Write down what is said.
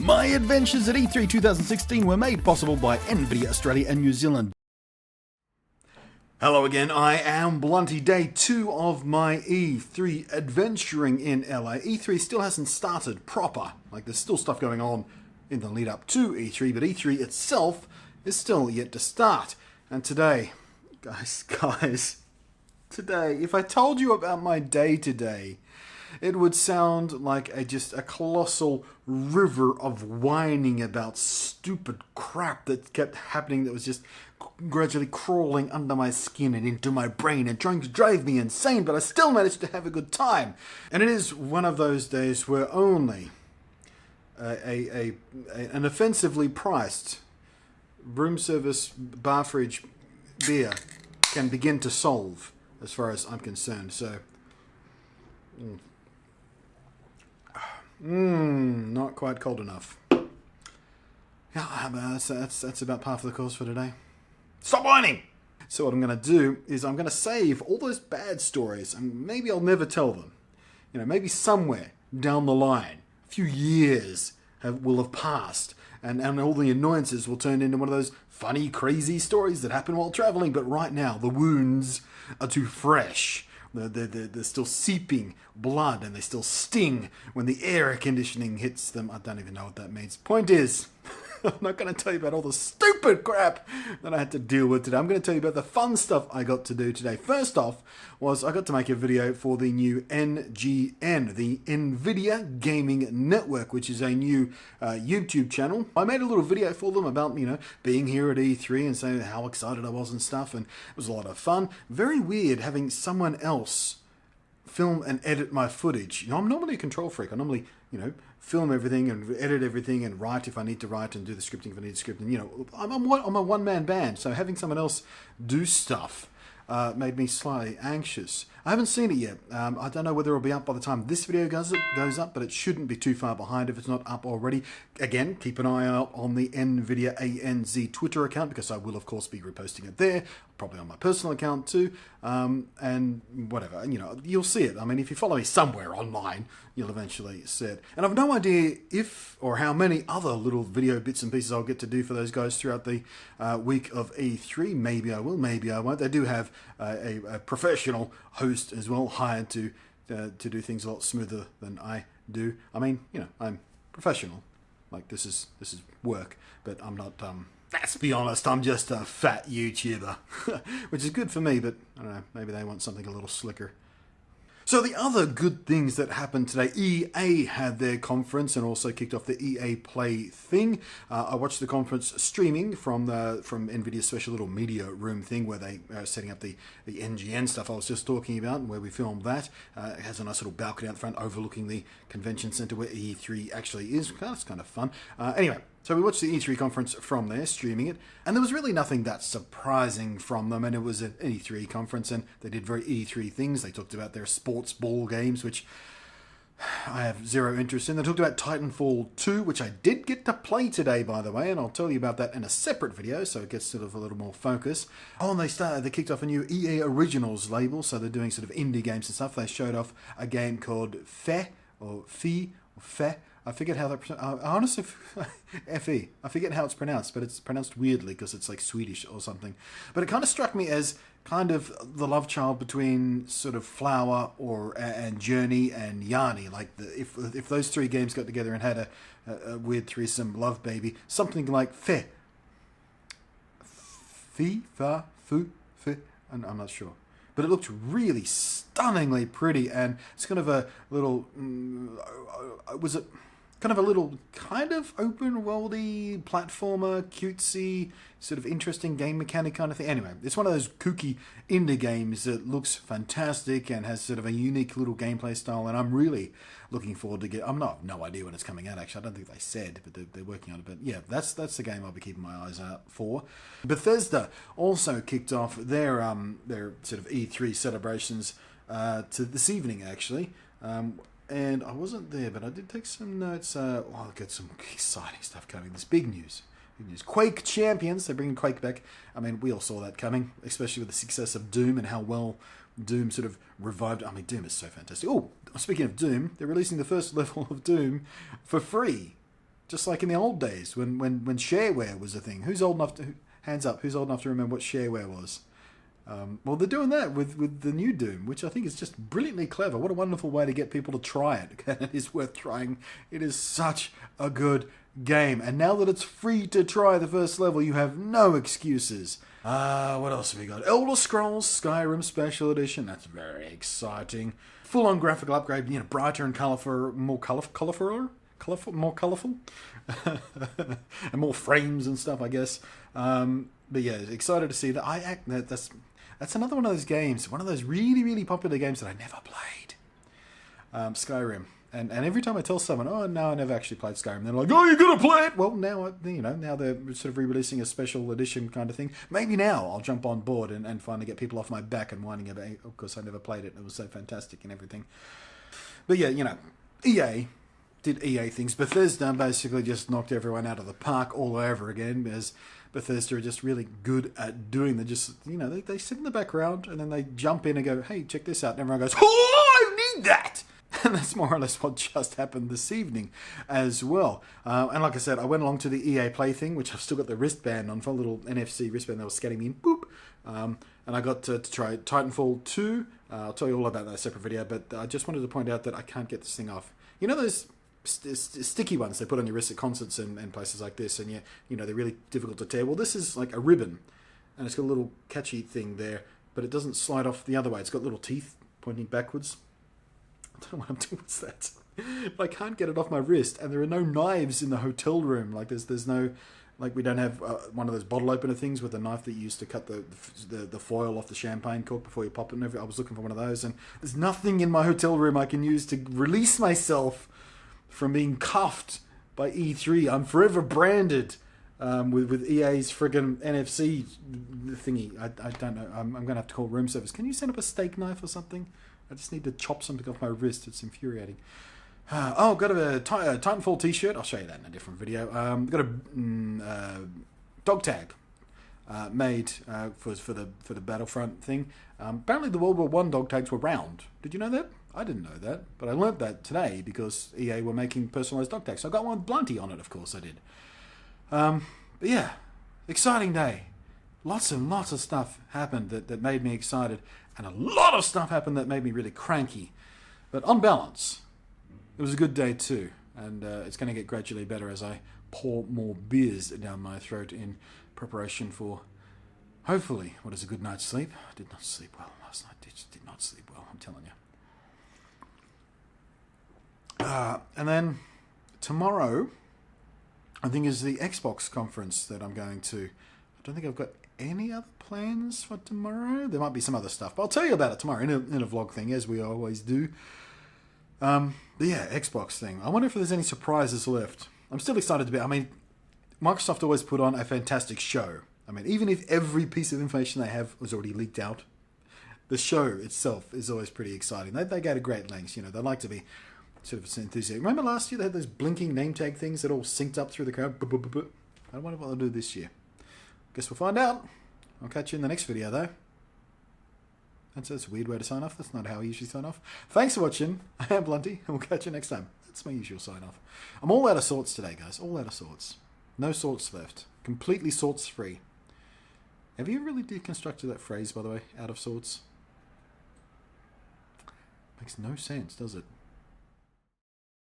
My adventures at E3 2016 were made possible by NVIDIA Australia and New Zealand. Hello again, I am Blunty, day 2 of my E3 adventuring in LA. E3 still hasn't started proper, like there's still stuff going on in the lead up to E3, but E3 itself is still yet to start. And today, guys, today, if I told you about my day today, it would sound like just a colossal river of whining about stupid crap that kept happening that was just gradually crawling under my skin and into my brain and trying to drive me insane, but I still managed to have a good time. And it is one of those days where only an offensively priced room service bar fridge beer can begin to solve, as far as I'm concerned. So, not quite cold enough. Yeah, that's about par for the course for today. Stop whining! So what I'm going to do is I'm going to save all those bad stories, and maybe I'll never tell them. You know, maybe somewhere down the line, a few years will have passed, and all the annoyances will turn into one of those funny, crazy stories that happen while traveling. But right now, the wounds are too fresh. They're still seeping blood, and they still sting when the air conditioning hits them. I don't even know what that means. Point is, I'm not going to tell you about all the stupid crap that I had to deal with today. I'm going to tell you about the fun stuff I got to do today. First off was I got to make a video for the new NGN, the NVIDIA Gaming Network, which is a new YouTube channel. I made a little video for them about, being here at E3 and saying how excited I was and stuff, and it was a lot of fun. Very weird having someone else film and edit my footage. I'm normally a control freak. I normally, film everything and edit everything and write if I need to write and do the scripting if I need to script. And, I'm a one-man band, so having someone else do stuff made me slightly anxious. I haven't seen it yet. I don't know whether it'll be up by the time this video goes up, but it shouldn't be too far behind if it's not up already. Again, keep an eye out on the NVIDIA ANZ Twitter account, because I will, of course, be reposting it there, probably on my personal account too, and whatever. You'll see it. I mean, if you follow me somewhere online, you'll eventually see it. And I've no idea if or how many other little video bits and pieces I'll get to do for those guys throughout the week of E3. Maybe I will, maybe I won't. They do have a professional host as well, hired to do things a lot smoother than I do. I mean, I'm professional. Like, this is work, but I'm not, let's be honest, I'm just a fat YouTuber, which is good for me, but I don't know, maybe they want something a little slicker. So the other good things that happened today, EA had their conference and also kicked off the EA Play thing. I watched the conference streaming from NVIDIA's special little media room thing where they are setting up the NGN stuff I was just talking about, and where we filmed that. It has a nice little balcony out the front overlooking the convention center where E3 actually is. That's kind of fun. Anyway. So we watched the E3 conference from there, streaming it, and there was really nothing that surprising from them, and it was an E3 conference, and they did very E3 things. They talked about their sports ball games, which I have zero interest in. They talked about Titanfall 2, which I did get to play today, by the way, and I'll tell you about that in a separate video, so it gets sort of a little more focus. Oh, and they kicked off a new EA Originals label, so they're doing sort of indie games and stuff. They showed off a game called Fe. I forget how that. Honestly, Fe. I forget how it's pronounced, but it's pronounced weirdly because it's like Swedish or something. But it kind of struck me as kind of the love child between sort of Flower and Journey and Yanni. Like if those three games got together and had a weird threesome love baby, something like Fe. I'm not sure. But it looked really stunningly pretty, and it's kind of a little. Was it kind of a little open worldy platformer, cutesy, sort of interesting game mechanic kind of thing? Anyway, it's one of those kooky indie games that looks fantastic and has sort of a unique little gameplay style, and I'm really looking forward to get. No idea when it's coming out. Actually, I don't think they said, but they're working on it. But yeah, that's the game I'll be keeping my eyes out for. Bethesda also kicked off their sort of E3 celebrations to this evening actually. And I wasn't there, but I did take some notes. I'll get some exciting stuff coming. There's big news. Quake Champions, they're bringing Quake back. I mean, we all saw that coming, especially with the success of Doom and how well Doom sort of revived. I mean, Doom is so fantastic. Oh, speaking of Doom, they're releasing the first level of Doom for free Just like in the old days when shareware was a thing. Who's old enough to... Hands up, who's old enough to remember what shareware was? Well, they're doing that with the new Doom, which I think is just brilliantly clever. What a wonderful way to get people to try it. It is worth trying. It is such a good game. And now that it's free to try the first level, you have no excuses. What else have we got? Elder Scrolls Skyrim Special Edition. That's very exciting. Full-on graphical upgrade, brighter and colourful, more colourful, and more frames and stuff, I guess. But yeah, excited to see that. That's another one of those games, one of those really, really popular games that I never played. Skyrim. And every time I tell someone, oh, no, I never actually played Skyrim, they're like, oh, you're going to play it? Well, now, now they're sort of re-releasing a special edition kind of thing. Maybe now I'll jump on board and finally get people off my back and whining about, of course, I never played it. It was so fantastic and everything. But yeah, EA did EA things. Bethesda basically just knocked everyone out of the park all over again, because Bethesda are just really good at doing. They just, they sit in the background and then they jump in and go, hey, check this out. And everyone goes, oh, I need that. And that's more or less what just happened this evening as well. And like I said, I went along to the EA Play thing, which I've still got the wristband on, for a little NFC wristband that was scanning me in. Boop. And I got to try Titanfall 2. I'll tell you all about that in a separate video, but I just wanted to point out that I can't get this thing off. You know those sticky ones they put on your wrist at concerts and places like this, and they're really difficult to tear? Well, this is like a ribbon, and it's got a little catchy thing there, but it doesn't slide off the other way. It's got little teeth pointing backwards. I don't know what I'm doing with that. But I can't get it off my wrist, and there are no knives in the hotel room. Like there's no, like we don't have one of those bottle opener things with a knife that you use to cut the foil off the champagne cork before you pop it. I was looking for one of those, and there's nothing in my hotel room I can use to release myself from being cuffed by E3. I'm forever branded with EA's friggin' NFC thingy. I don't know. I'm going to have to call room service. Can you send up a steak knife or something? I just need to chop something off my wrist. It's infuriating. Got a Titanfall t-shirt. I'll show you that in a different video. Got a dog tag made for the Battlefront thing. Apparently the World War I dog tags were round. Did you know that? I didn't know that, but I learnt that today because EA were making personalised dog tags. So I got one with Blunty on it, of course I did. But yeah, exciting day. Lots and lots of stuff happened that made me excited, and a lot of stuff happened that made me really cranky. But on balance, it was a good day too, and it's going to get gradually better as I pour more beers down my throat in preparation for, hopefully, what is a good night's sleep. I did not sleep well last night. Did not sleep well, I'm telling you. And then tomorrow, I think, is the Xbox conference that I'm going to. I don't think I've got any other plans for tomorrow. There might be some other stuff, but I'll tell you about it tomorrow in a vlog thing, as we always do. But yeah, Xbox thing. I wonder if there's any surprises left. I'm still excited to be. I mean, Microsoft always put on a fantastic show. I mean, even if every piece of information they have was already leaked out, the show itself is always pretty exciting. They go to great lengths. They like to be sort of enthusiastic. Remember last year they had those blinking name tag things that all synced up through the crowd? I wonder what they'll do this year. Guess we'll find out. I'll catch you in the next video, though. That's a weird way to sign off. That's not how I usually sign off. Thanks for watching. I am Blunty, and we'll catch you next time. That's my usual sign off. I'm all out of sorts today, guys. All out of sorts. No sorts left. Completely sorts free. Have you really deconstructed that phrase, by the way? Out of sorts? Makes no sense, does it?